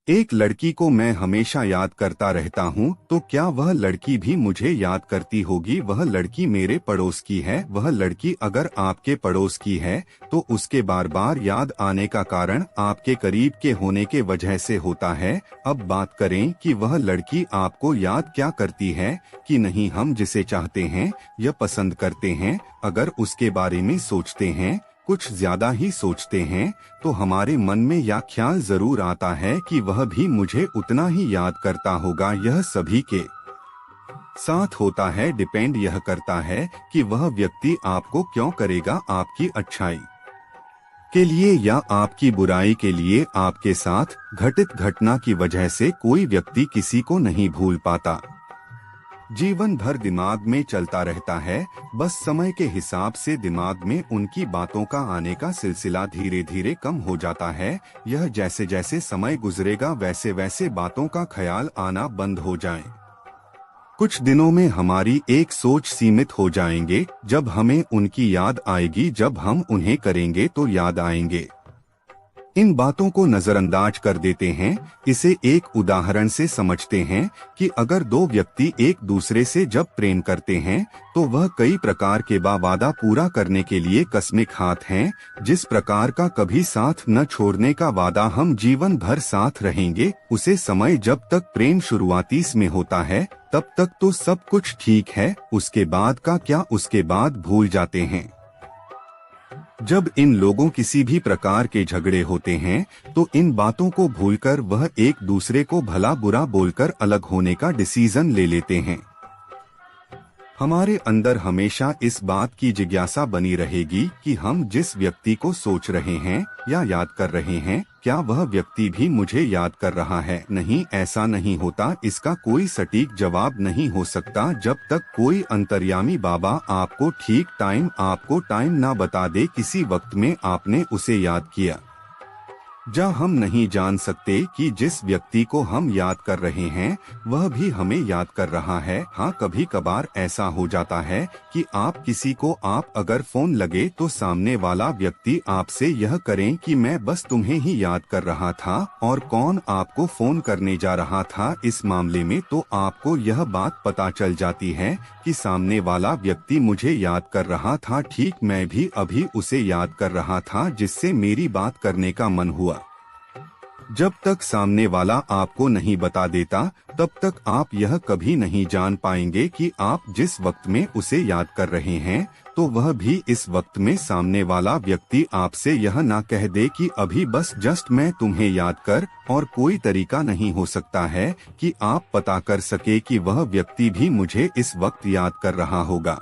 एक लड़की को मैं हमेशा याद करता रहता हूँ, तो क्या वह लड़की भी मुझे याद करती होगी? वह लड़की मेरे पड़ोस की है। वह लड़की अगर आपके पड़ोस की है तो उसके बार बार याद आने का कारण आपके करीब के होने के वजह से होता है। अब बात करें कि वह लड़की आपको याद क्या करती है कि नहीं, हम जिसे चाहते हैं या पसंद करते हैं, अगर उसके बारे में सोचते हैं, कुछ ज्यादा ही सोचते हैं, तो हमारे मन में यह ख्याल जरूर आता है कि वह भी मुझे उतना ही याद करता होगा। यह सभी के साथ होता है। डिपेंड यह करता है कि वह व्यक्ति आपको क्यों करेगा, आपकी अच्छाई के लिए या आपकी बुराई के लिए। आपके साथ घटित घटना की वजह से कोई व्यक्ति किसी को नहीं भूल पाता, जीवन भर दिमाग में चलता रहता है। बस समय के हिसाब से दिमाग में उनकी बातों का आने का सिलसिला धीरे धीरे कम हो जाता है। यह जैसे जैसे समय गुजरेगा वैसे वैसे बातों का ख्याल आना बंद हो जाए। कुछ दिनों में हमारी एक सोच सीमित हो जाएंगे। जब हमें उनकी याद आएगी, जब हम उन्हें करेंगे तो याद आएंगे। इन बातों को नजरअंदाज कर देते हैं। इसे एक उदाहरण से समझते हैं कि अगर दो व्यक्ति एक दूसरे से जब प्रेम करते हैं तो वह कई प्रकार के वादा पूरा करने के लिए कसमें खाते हैं। जिस प्रकार का कभी साथ न छोड़ने का वादा हम जीवन भर साथ रहेंगे, उसे समय जब तक प्रेम शुरुआती में होता है तब तक तो सब कुछ ठीक है, उसके बाद का क्या, उसके बाद भूल जाते हैं। जब इन लोगों किसी भी प्रकार के झगड़े होते हैं तो इन बातों को भूलकर वह एक दूसरे को भला बुरा बोलकर अलग होने का डिसीजन ले लेते हैं। हमारे अंदर हमेशा इस बात की जिज्ञासा बनी रहेगी कि हम जिस व्यक्ति को सोच रहे हैं या याद कर रहे हैं, क्या वह व्यक्ति भी मुझे याद कर रहा है? नहीं, ऐसा नहीं होता। इसका कोई सटीक जवाब नहीं हो सकता जब तक कोई अंतर्यामी बाबा आपको आपको टाइम ना बता दे किसी वक्त में आपने उसे याद किया। जब हम नहीं जान सकते कि जिस व्यक्ति को हम याद कर रहे हैं वह भी हमें याद कर रहा है। हाँ, कभी कभार ऐसा हो जाता है कि आप किसी को अगर फोन लगे तो सामने वाला व्यक्ति आपसे यह करें कि मैं बस तुम्हें ही याद कर रहा था, और कौन आपको फोन करने जा रहा था। इस मामले में तो आपको यह बात पता चल जाती है कि सामने वाला व्यक्ति मुझे याद कर रहा था, ठीक मैं भी अभी उसे याद कर रहा था जिससे मेरी बात करने का मन हुआ। जब तक सामने वाला आपको नहीं बता देता तब तक आप यह कभी नहीं जान पाएंगे कि आप जिस वक्त में उसे याद कर रहे हैं तो वह भी इस वक्त में सामने वाला व्यक्ति आपसे यह ना कह दे कि अभी बस जस्ट मैं तुम्हें याद कर। और कोई तरीका नहीं हो सकता है कि आप पता कर सके कि वह व्यक्ति भी मुझे इस वक्त याद कर रहा होगा।